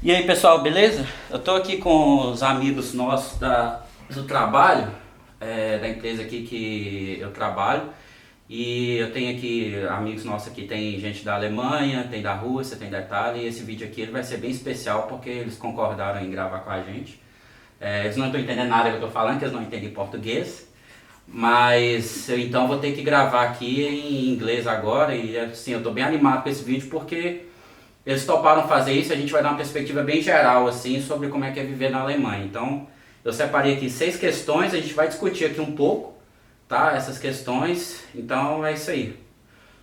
E aí pessoal, beleza? Eu tô aqui com os amigos nossos do trabalho, da empresa aqui que eu trabalho. E eu tenho aqui amigos nossos aqui, tem gente da Alemanha, tem da Rússia, tem da Itália. E esse vídeo aqui ele vai ser bem especial porque eles concordaram em gravar com a gente. Eles não estão entendendo nada que eu tô falando, que eles não entendem português. Mas eu então vou ter que gravar aqui em inglês agora. E assim, eu tô bem animado com esse vídeo porque eles toparam fazer isso. A gente vai dar uma perspectiva bem geral assim sobre como é que é viver na Alemanha. Então eu separei aqui 6 questões, a gente vai discutir aqui um pouco, tá? Essas questões. Então é isso aí.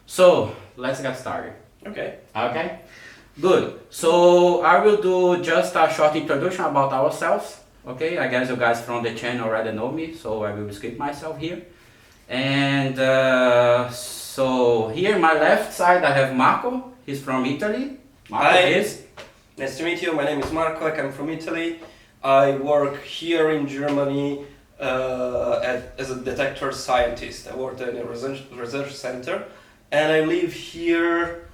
So let's get started. Okay. Okay, good. So I will do just a short introduction about ourselves. Okay, I guess you guys from the channel already know me, so I will skip myself here. And so here on my left side I have Marco. He's from Italy. Marco Hi. is. Nice to meet you. My name is Marco. I come from Italy. I work here in Germany as a detector scientist. I work in a research center, and I live here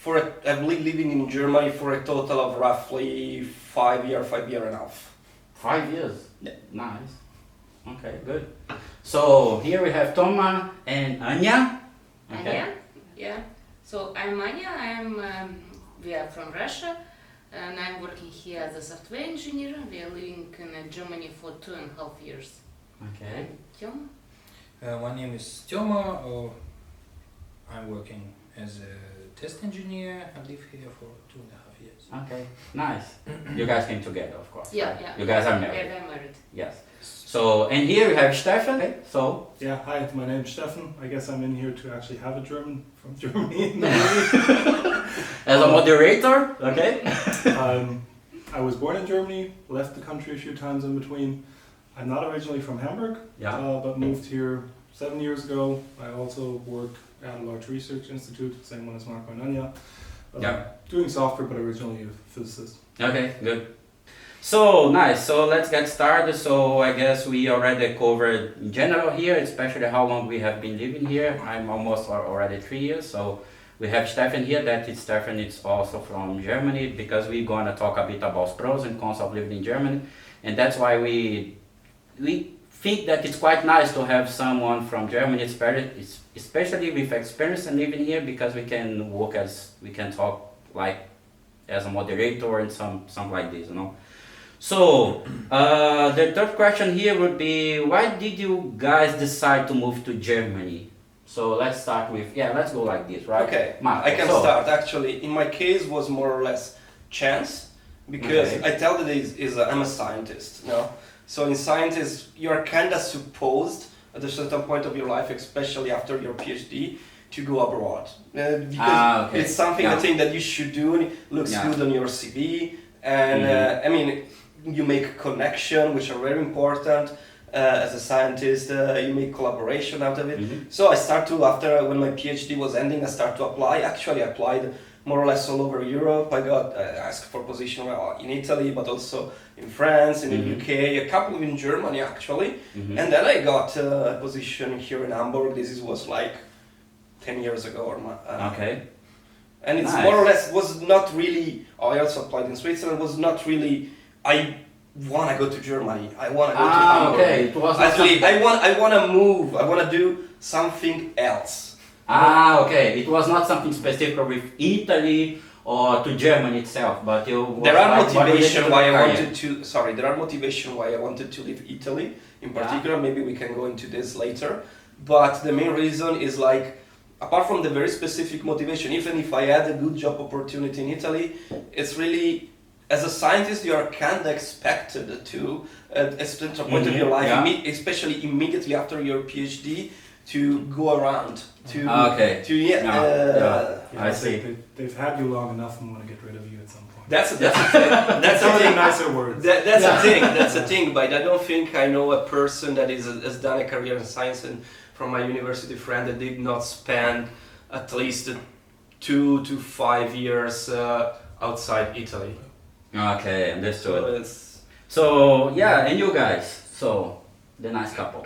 I've been living in Germany for a total of roughly 5 year and a half. 5 years. Yeah. Nice. Okay, good. So here we have Toma and Anya. Okay. Anya, yeah. So I'm Anya. We are from Russia, and I'm working here as a software engineer. We are living in Germany for 2.5 years. Okay. And Toma? My name is Toma. I'm working as a test engineer. I live here for 2.5 years. Okay. Nice. You guys came together, of course. Yeah, right? yeah. You guys are married. Yeah, we're married. Yes. So and here we have Steffen. Okay. So Yeah, hi, my name's Steffen. I guess I'm in here to actually have a German from Germany. as a moderator. Okay. I was born in Germany, left the country a few times in between. I'm not originally from Hamburg, Yeah. but moved here 7 years ago. I also work at a large research institute, same one as Marco and Anya. Yeah. Doing software, but originally a physicist. Okay. Good. So nice. So let's get started. So I guess we already covered in general here, especially how long we have been living here. I'm almost already 3 years. So we have Steffen here. That is Steffen. It's also from Germany because we're gonna talk a bit about pros and cons of living in Germany, and that's why we think that it's quite nice to have someone from Germany, especially with experience in living here, because we can talk like as a moderator and something like this, you know. So the third question here would be, why did you guys decide to move to Germany? So let's start with, let's go like this, right? Okay, Marco, I can start actually. In my case was more or less chance, because Okay. I tell that I'm a scientist, no? So in science you're kind of supposed at a certain point of your life, especially after your PhD, to go abroad. Because okay. it's something I think that you should do, and it looks good on your CV, and I mean, you make connection, which are very important. As a scientist, you make collaboration out of it. So I start to, after when my PhD was ending, I start to apply. Actually, I applied more or less all over Europe. I got asked for position in Italy, but also in France, in the UK, a couple in Germany actually. And then I got a position here in Hamburg. Was like 10 years ago or more. Okay. And it's Nice. more or less was not really. I also applied in Switzerland. Was not really. I want to go to Germany. I want to go to Hamburg. Okay. It was not Actually, something- I want to move. I want to do something else. Okay. It was not something specific with Italy or to Germany itself, but you. There are what motivation related why I career? wanted to. Sorry, there are motivation why I wanted to leave Italy in particular. Maybe we can go into this later. But the main reason is like, apart from the very specific motivation, even if I had a good job opportunity in Italy, it's really, as a scientist, you are kind of expected to, at a certain point of your life, especially immediately after your PhD, to go around. To I see. They've had you long enough and want to get rid of you at some point. That's the thing. Nicer words. That's the thing. That's the thing. But I don't think I know a person that has done a career in science, and from my university friend that did not spend at least 2 to 5 years outside Italy. Okay, understood. So it's So and you guys, so the nice couple.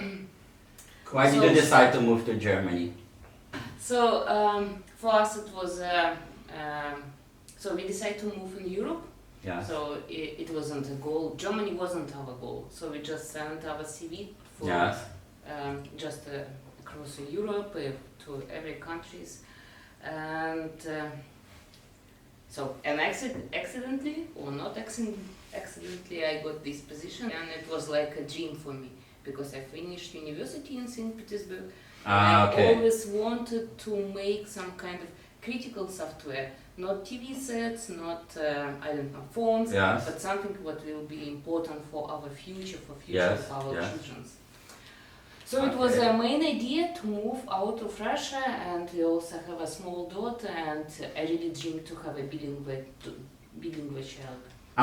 Why did you decide to move to Germany? So for us it was So we decided to move in Europe. Yeah. So it wasn't a goal. Germany wasn't our goal. So we just sent our CV for Yes. just across Europe to every countries, and accidentally or not accidentally I got this position, and it was like a dream for me because I finished university in St. Petersburg. I Okay. always wanted to make some kind of critical software, not TV sets, not phones, Yes. but something what will be important for our future, Yes, of our yes. children. So it was Okay. a main idea to move out of Russia, and we also have a small daughter, and I really dream to have a bilingual child.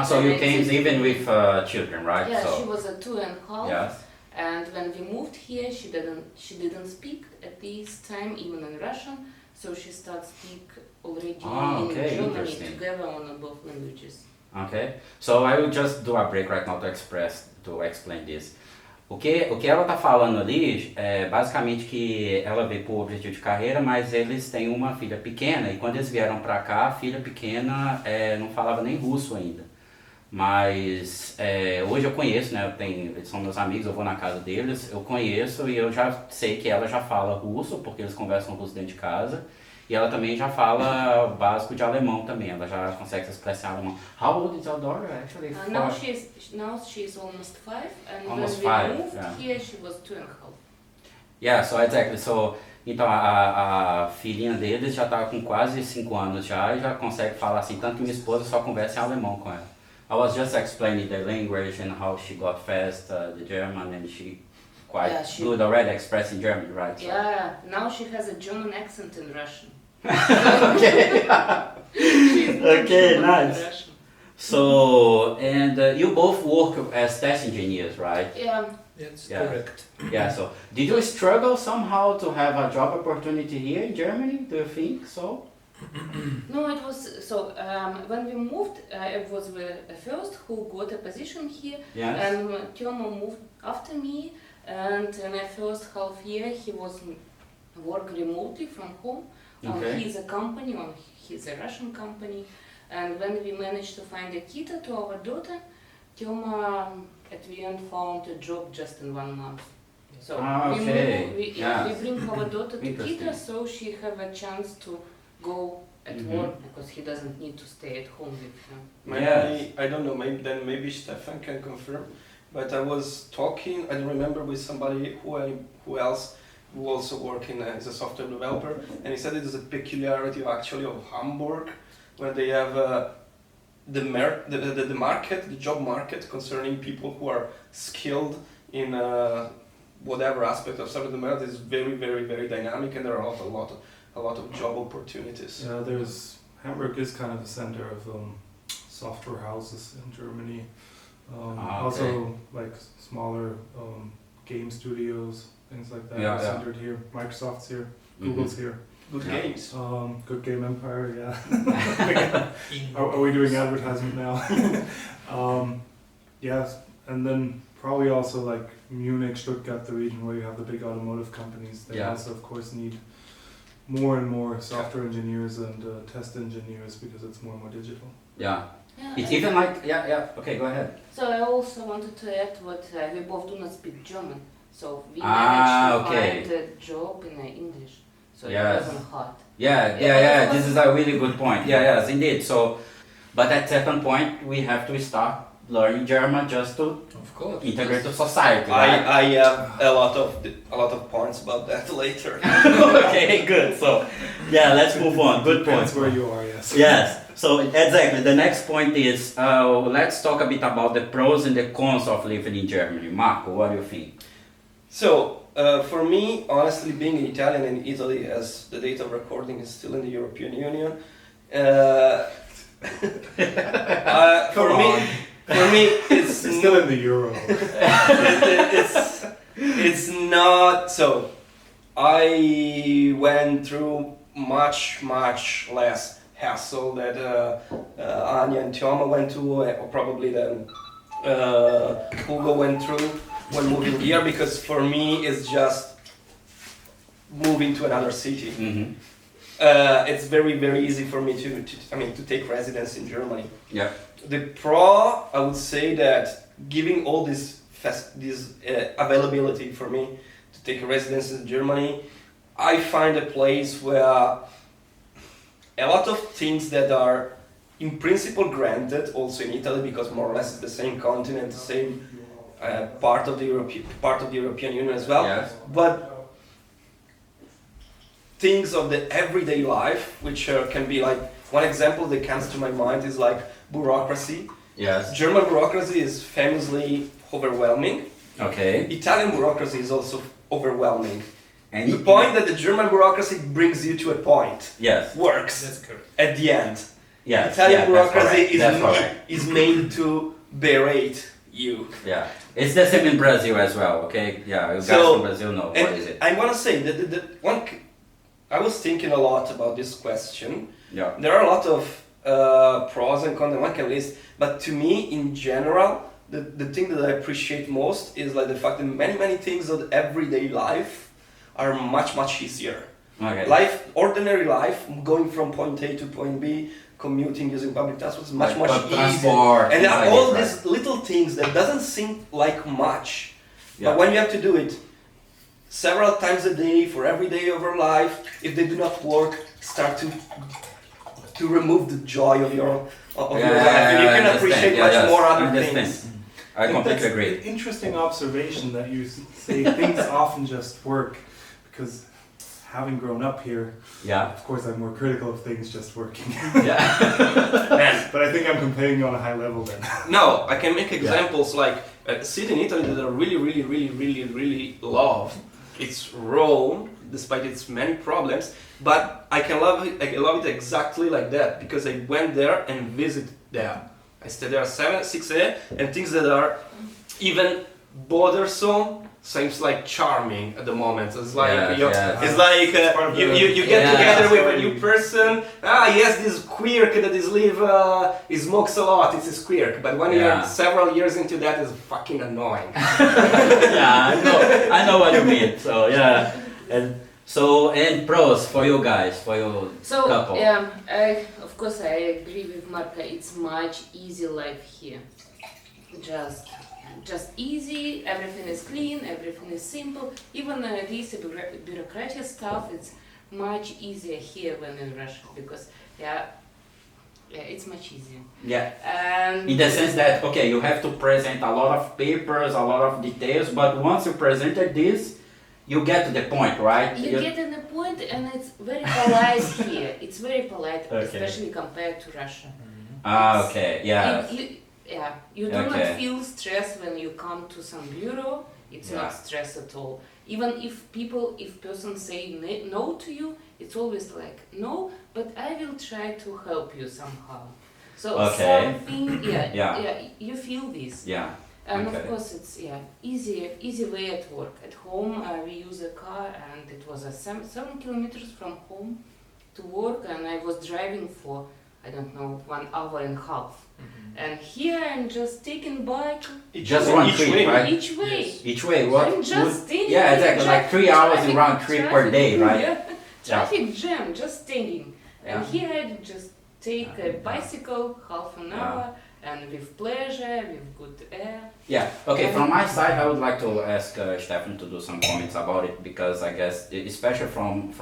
So you And came it's- even with children, right? Yeah, so, she was a 2.5. Yes. And when we moved here, she didn't speak at this time even in Russian, so she started speak already Okay, in Germany interesting. together on both languages. Okay. So I will just do a break right now to explain this. O que ela tá falando ali é basicamente que ela veio por objetivo de carreira, mas eles têm uma filha pequena e quando eles vieram pra cá, a filha pequena não falava nem russo ainda. Mas hoje eu conheço, né? Eles são meus amigos, eu vou na casa deles, eu conheço e eu já sei que ela já fala russo, porque eles conversam russo dentro de casa. E ela também já fala o básico de alemão também, ela já consegue se expressar em alemão. How old is your daughter actually? Now she's almost 5, and Almost when we 5, moved yeah. here, she was 2.5. Yeah, so exactly. So, então a filhinha deles já tá com quase 5 anos já e já consegue falar assim, tanto que minha esposa só conversa em alemão com ela. I was just explaining the language and how she got fast, the German, and she quite good already expressing German, right? So. Yeah, now she has a German accent in Russian. Okay. Okay, nice. Russian. So, and you both work as test engineers, right? Yeah. That's Yeah. correct. Yeah, so did you struggle somehow to have a job opportunity here in Germany? Do you think so? No, it was so. When we moved, I was the first who got a position here, Yes. and Timo moved after me. And in the first half year, he was work remotely from home on Okay. his company, on his Russian company. And when we managed to find a kita to our daughter, Timo at the end found a job just in 1 month. So Okay. we bring our daughter to Interesting. kita, so she have a chance to go at Mhm. work because he doesn't need to stay at home with him. Maybe, Yes. I don't know, maybe Steffen can confirm, but I was talking, I remember with somebody who else who also working as a software developer, and he said it is a peculiarity actually of Hamburg, where they have the market, the job market concerning people who are skilled in whatever aspect of software development is very, very, very dynamic, and there are a lot of job opportunities. Yeah, Hamburg is kind of the center of software houses in Germany. Okay. Also, like smaller game studios, things like that Yeah, are yeah. centered here. Microsoft's here, Mhm. Google's here. Good Yeah. games. Good Game Empire, yeah. Are we doing advertisement now? Yes, and then probably also like Munich, Stuttgart, the region where you have the big automotive companies. They Yeah. also, of course, need more and more software engineers and test engineers because it's more and more digital. Yeah. Yeah, It's and even like, yeah, okay, go ahead. so I also wanted to add what we both do not speak German, so we Ah, managed to okay. find a job in English, so Yes. it wasn't hard. Yeah, this is a really good point. Yes, indeed. So, but at certain point, we have to start learning German just to Of course. integrate to society, right? I have a lot of points about that later. Okay, good. So, yeah, let's move on. Good point. Depends where you are, yes. Yes. So exactly, the next point is let's talk a bit about the pros and the cons of living in Germany. Marco, what do you think? So, for me, honestly, being an Italian in Italy, as the date of recording is still in the European Union, for me, it's It's still in the euro. it's not so. I went through much less hassle that Anya and Tioma went through, or probably then Hugo went through when moving here, because for me it's just moving to another city. Mm-hmm. it's very, very easy for me to take residence in Germany. Yeah. The pro, I would say that giving all this availability for me to take a residence in Germany, I find a place where a lot of things that are in principle granted, also in Italy, because more or less it's the same continent, the same part of the European Union as well. Yes. But things of the everyday life, which can be like, one example that comes to my mind is like bureaucracy. Yes. German bureaucracy is famously overwhelming. Okay. Italian bureaucracy is also overwhelming. And The point that the German bureaucracy brings you to a point Yes. works That's correct. at the end. Yes. Italian yeah, bureaucracy that's correct. is made to berate you. Yeah. It's the same in Brazil as well. Okay. Yeah. You guys So, from Brazil know And what is it? I want to say that I was thinking a lot about this question. Yeah. There are a lot of pros and cons that one can list, but to me, in general, the thing that I appreciate most is like the fact that many things of everyday life are much easier. Okay. Ordinary life, going from point A to point B, commuting using public transport is much Like easier. transport, And there are like all this, these little things that doesn't seem like much, Yeah. but when you have to do it several times a day for every day of your life, if they do not work, start to remove the joy of your life. And you can appreciate much more other things. I completely That's agree. an interesting observation that you say things often just work, because having grown up here, Yeah. of course I'm more critical of things just working. Yeah. Man, But I think I'm comparing you on a high level then. no, I can make examples like a city in Italy that I really love. It's Rome, despite its many problems, but I love it exactly like that because I went there and visited there. I stayed there 6 a.m. and things that are even bothersome seems like charming at the moment. It's like it's like you get together with a new person. Yes, this quirk that he smokes a lot. It's his quirk, but when you're several years into that, it's fucking annoying. Yeah, I know what you mean. So yeah, and pros for you guys, for your couple. Of course I agree with Marka. It's much easier life here. Just easy. Everything is clean. Everything is simple. Even this bureaucratic stuff, it's much easier here than in Russia because it's much easier. Yeah. And In the sense that you have to present a lot of papers, a lot of details, but once you presented this, you get to the point, right? You get to the point, and it's very polite here. It's very polite, Okay. especially compared to Russia. Okay, yeah. You do not feel stress when you come to some bureau. It's not stress at all. Even if person say no to you, it's always like no, but I will try to help you somehow. So something, you feel this. Yeah. And of course it's easy way at work. At home we use a car, and it was 7 kilometers from home to work, and I was driving for 1 hour and a half. And here I'm just taking bike Just one trip, way, right? each way. Yes. Each way, what? I'm just standing. Yeah, exactly. Like 3 hours in round trip per day, right? Yeah. Traffic jam, just standing. And Yeah. here I just take a bicycle, half an hour, and with pleasure, with good air. Yeah. Okay. From my side, I would like to ask Steffen to do some comments about it because I guess, especially from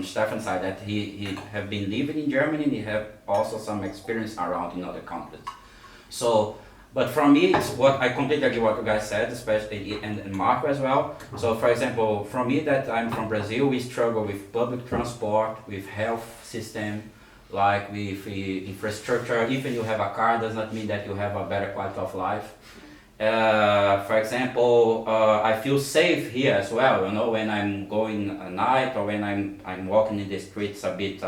Steffen's side, that he have been living in Germany and he have also some experience around in other countries. So, but for me, it's what I completely agree what you guys said, especially and Marco as well. So, for example, for me that I'm from Brazil, we struggle with public transport, with health system, like with infrastructure. Even you have a car, does not mean that you have a better quality of life. For example, I feel safe here as well. You know, when I'm going at night or when I'm walking in the streets a bit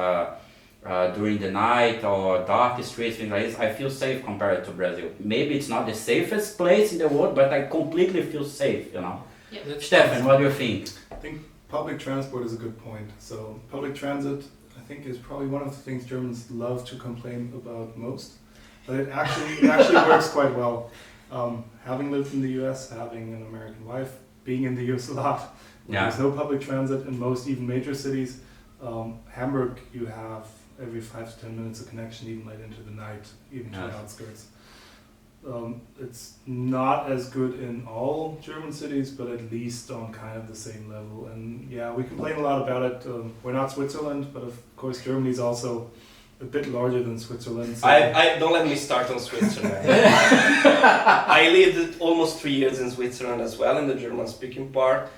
during the night or dark streets, things like this, I feel safe compared to Brazil. Maybe it's not the safest place in the world, but I completely feel safe. You know. Yeah. Steffen, what do you think? I think public transport is a good point. So public transit, I think, is probably one of the things Germans love to complain about most, but it actually works quite well. Having lived in the US, having an American wife, being in the US a lot, when there's no public transit in most even major cities, Hamburg, you have every 5 to 10 minutes a connection, even late into the night, even to the outskirts. It's not as good in all German cities, but at least on kind of the same level. And yeah, we complain a lot about it. We're not Switzerland, but of course Germany is also a bit larger than Switzerland. So I don't let me start on Switzerland. I lived almost 3 years in Switzerland as well, in the German-speaking part.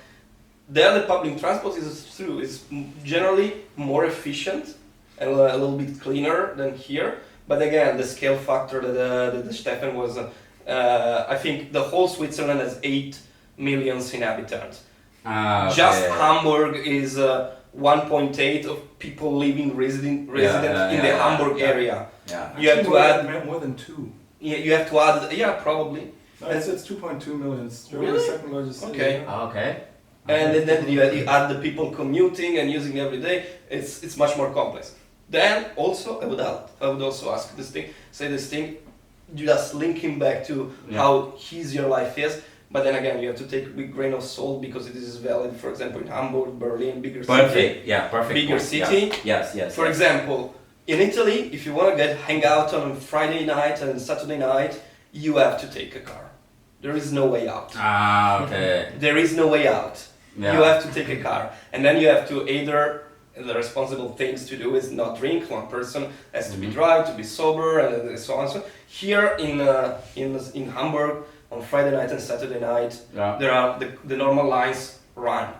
There, the public transport is generally more efficient and a little bit cleaner than here. But again, the scale factor that Steffen was, I think the whole Switzerland has 8 million inhabitants. Okay. Just Hamburg is 1.8 of people living resident in the Hamburg area. Yeah. You have to add more than 2. Yeah, you have to add. Probably. No, it's 2.2 million. It's Germany's Really? second largest city. Okay. Okay. And then you add the people commuting and using every day. It's much more complex. Then also I would also ask this thing, just linking back to how easy your life is. But then again, you have to take a big grain of salt because it is valid, for example, in Hamburg, Berlin, bigger city. Perfect. Bigger city. Yeah. Yes. For example, in Italy, if you want to hang out on Friday night and Saturday night, you have to take a car. There is no way out. Okay. There is no way out. Yeah. You have to take a car, and then you have to either. The responsible things to do is not drink. One person has to be dry, to be sober, and so on. So here in Hamburg on Friday night and Saturday night, there are the normal lines run.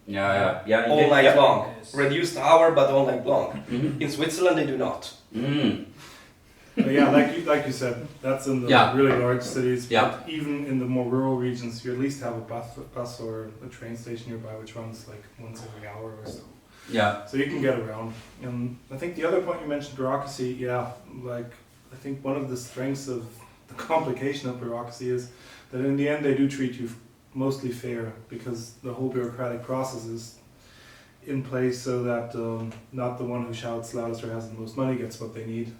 Yeah. All night long. Yes. Reduced hour, but all night long. Mm-hmm. In Switzerland, they do not. But yeah, like you said, that's in the really large cities. Yeah. But even in the more rural regions, you at least have a bus or a train station nearby, which runs like once every hour or so. Yeah. So you can get around. And I think the other point you mentioned, bureaucracy, I think one of the strengths of the complication of bureaucracy is that in the end they do treat you mostly fair, because the whole bureaucratic process is in place so that not the one who shouts loudest or has the most money gets what they need,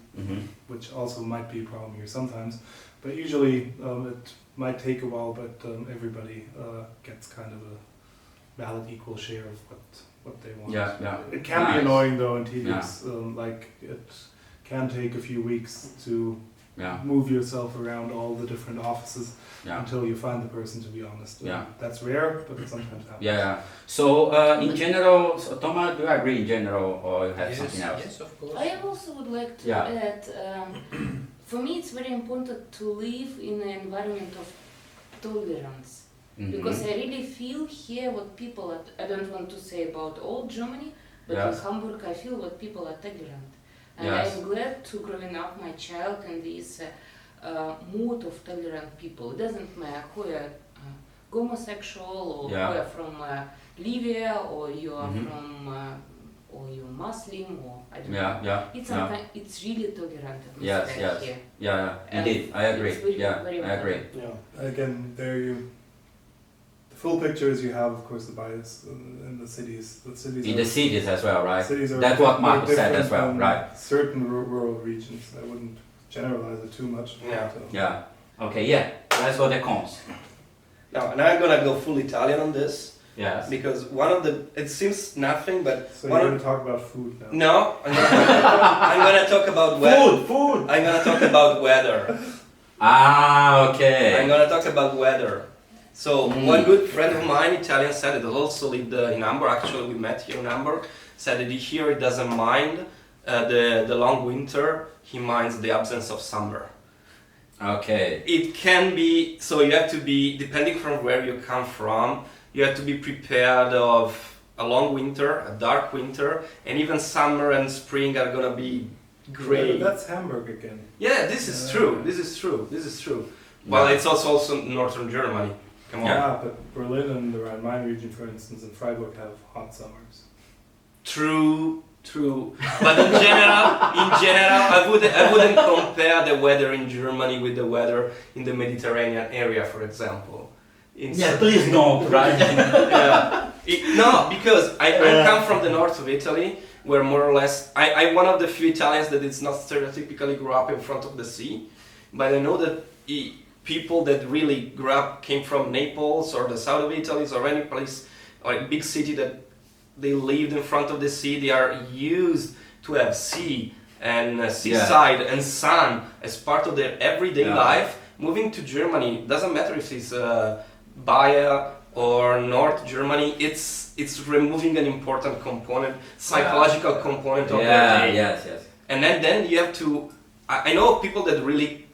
which also might be a problem here sometimes. But usually it might take a while, but everybody gets kind of a valid equal share of what they want. Yeah. It can be annoying though and tedious. Like it can take a few weeks to move yourself around all the different offices until you find the person, to be honest. That's rare, but it sometimes happens. Yeah. So in general, Thomas, do you agree in general, or you have something else? Yes, of course. I also would like to add, for me it's very important to live in an environment of tolerance. Because I really feel here what people are, I don't want to say about all Germany, but in Hamburg I feel what people are tolerant. And I'm glad to growing up my child in this mood of tolerant people. It doesn't matter who you're homosexual or who you're from Libya or you are from or you're Muslim or I don't know. It's really tolerant atmosphere here. Yeah. Indeed, I agree. Very, very I agree. Yeah. Again, the full picture is you have, of course, the bias in the cities. In the cities as well, right? Cities are That's what Marco said as well, from right? Certain rural regions. I wouldn't generalize it too much. Yeah. Okay, let's go the cons. Now, and I'm gonna go full Italian on this. Yes. Because it seems nothing, but so you're going to talk about food now? No, I'm gonna talk about weather. Food. I'm gonna talk about weather. Okay. I'm gonna talk about weather. So one good friend of mine, Italian, said that also lived in Hamburg. Actually, we met here in Hamburg. Said that here he doesn't mind the long winter. He minds the absence of summer. Okay. It can be, so you have to be, depending from where you come from, you have to be prepared of a long winter, a dark winter, and even summer and spring are gonna be gray. Yeah, that's Hamburg again. Yeah, this is true. This is true. Well, it's also northern Germany. Come on. Yeah, but Berlin and the Rhine-Main region, for instance, and Freiburg have hot summers. True. But in general, I wouldn't compare the weather in Germany with the weather in the Mediterranean area, for example. Please don't, right? No, because I come from the north of Italy, where more or less I'm one of the few Italians that is not stereotypically grew up in front of the sea, but I know that people that really came from Naples or the south of Italy or any place or a big city that they lived in front of the sea, they are used to have sea and seaside and sun as part of their everyday life. Moving to Germany, doesn't matter if it's Bayer or North Germany, it's removing an important component, psychological component of their day. Yes. And then you have to, I know of people that really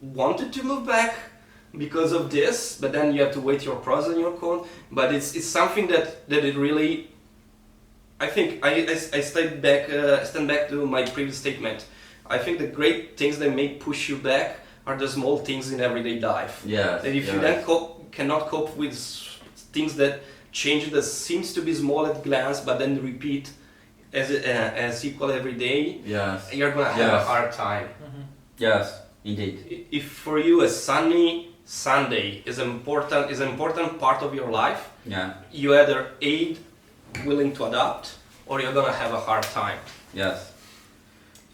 wanted to move back because of this, but then you have to wait your pros and your cons. But it's something that it really, I think I stand back to my previous statement. I think the great things that may push you back are the small things in everyday life. Yes. That if you then cannot cope with things that change that seems to be small at glance, but then repeat as equal every day, you're gonna have a hard time. Mm-hmm. Yes, indeed. If for you a sunny Sunday is an important part of your life, you either willing to adapt, or you're gonna have a hard time. Yes.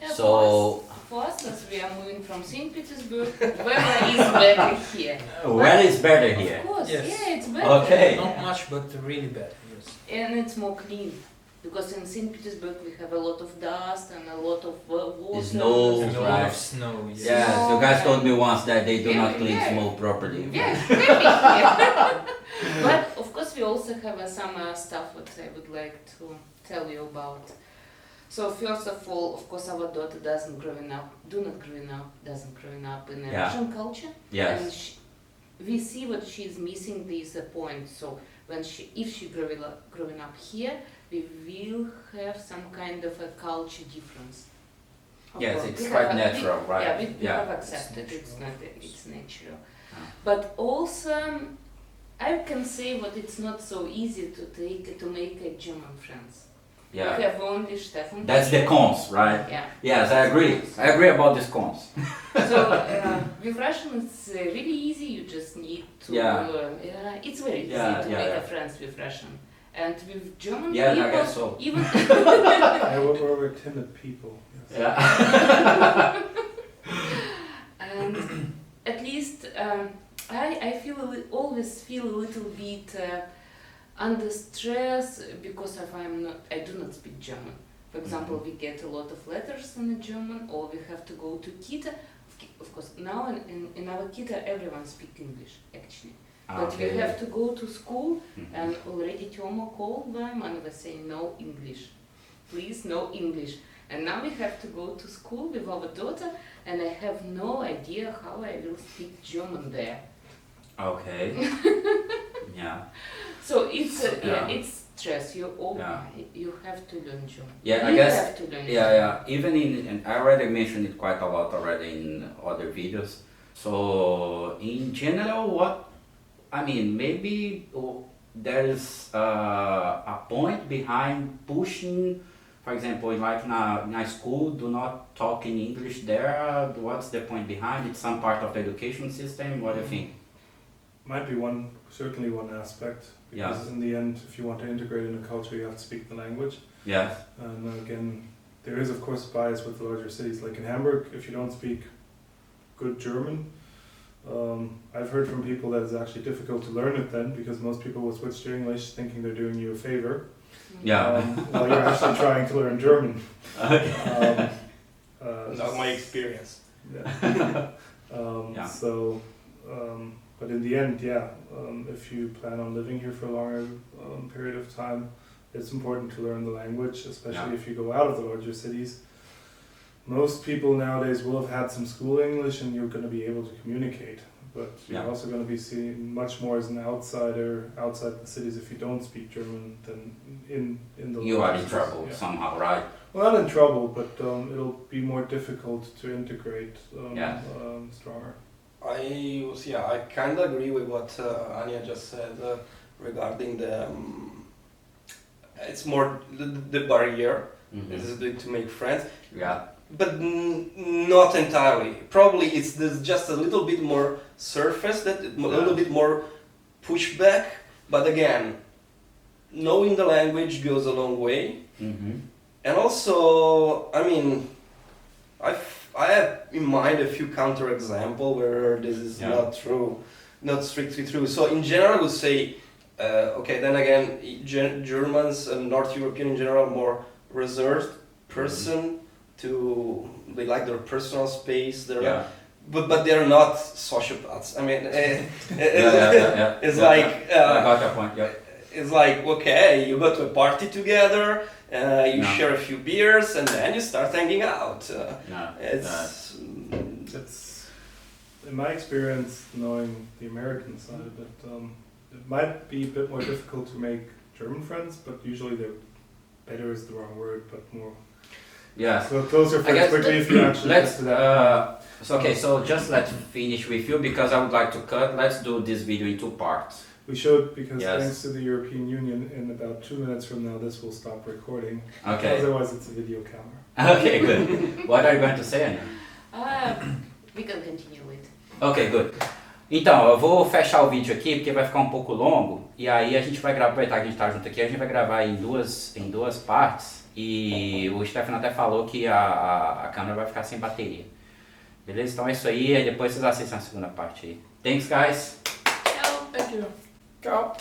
Yeah, So for us, as we are moving from St. Petersburg, where is better here? where is better here? Of course, Yes. yeah, it's better. Okay. Not much, but really bad. Yes. And it's more clean. Because in St. Petersburg we have a lot of dust and a lot of water. Snow, And a lot right. of snow. Yes. Yeah, so guys told me once that they do not clean Yeah. smoke properly. Yeah, maybe. Yeah. But of course we also have some stuff what I would like to tell you about. So first of all, of course, our daughter doesn't grow up in a Russian culture. Yes. And we see what she's missing these points. So when if she growing up here, we will have some kind of a culture difference. Yes, course. it's We quite have- natural, right? Yeah, we have accepted it's natural. But also, I can say what it's not so easy to make a German friends. Yeah. We have only Steffen. That's the cons, right? Yeah. Yes, I agree. I agree about these cons. So with Russian it's really easy. You just need to. It's very easy to make a friends with Russian. And with German people, I guess so. even We're timid people. Yes. Yeah. and at least I always feel a little bit under stress because I do not speak German. For example, we get a lot of letters in German, or we have to go to Kita. Of course, now in our Kita everyone speaks English actually. But we have to go to school, and already Toma called them and was saying no English, please no English. And now we have to go to school with our daughter, and I have no idea how I will speak German there. Okay. Yeah. So it's it's stress. You have to learn German. Yeah, you I guess. Have to learn German. Even in I already mentioned it quite a lot already in other videos. So in general, maybe there is a point behind pushing. For example, like in a school, do not talk in English there. What's the point behind it? Some part of the education system. What do you think? Might be certainly one aspect. Because in the end, if you want to integrate in a culture, you have to speak the language. Yes. And again, there is of course bias with the larger cities. Like in Hamburg, if you don't speak good German, I've heard from people that it's actually difficult to learn it then, because most people will switch to English thinking they're doing you a favor. While you're actually trying to learn German. Okay. Not my experience. Yeah. But in the end, if you plan on living here for a longer period of time, it's important to learn the language, especially if you go out of the larger cities. Most people nowadays will have had some school English, and you're going to be able to communicate. But you're also going to be seen much more as an outsider outside the cities if you don't speak German than in the. You are in trouble somehow, right? Well, not in trouble, but it'll be more difficult to integrate stronger. I kind of agree with what Anya just said regarding the. It's more the barrier to make friends. Yeah. But not entirely. Probably there's just a little bit more surface, a little bit more pushback. But again, knowing the language goes a long way. Mm-hmm. And also, I have in mind a few counterexamples where this is not true, not strictly true. So in general, I would say Okay, then again, Germans and North European in general more reserved person. They like their personal space. But they're not sociopaths. I mean, it's like I got your point. Yeah. It's like, okay, you go to a party together, you share a few beers, and then you start hanging out. It's in my experience, knowing the American side of it, it might be a bit more difficult to make German friends, but usually they're better is the wrong word, but more. Yeah. So closer friends quickly if you actually get to that. So just let's finish with you because I would like to cut. Let's do this video in 2 parts. We should, because thanks to the European Union, in about 2 minutes from now, this will stop recording. Okay. Otherwise, it's a video camera. Okay, good. What are you going to say, Ana? We can continue it. Ok, good. Então, eu vou fechar o vídeo aqui porque vai ficar um pouco longo. E aí a gente vai gravar, aproveitar que a gente tá junto aqui, a gente vai gravar em duas partes. E o Steffen até falou que a câmera vai ficar sem bateria. Beleza? Então é isso aí, depois vocês assistem a segunda parte aí. Thanks, guys! Ciao! Thank you. Tchau!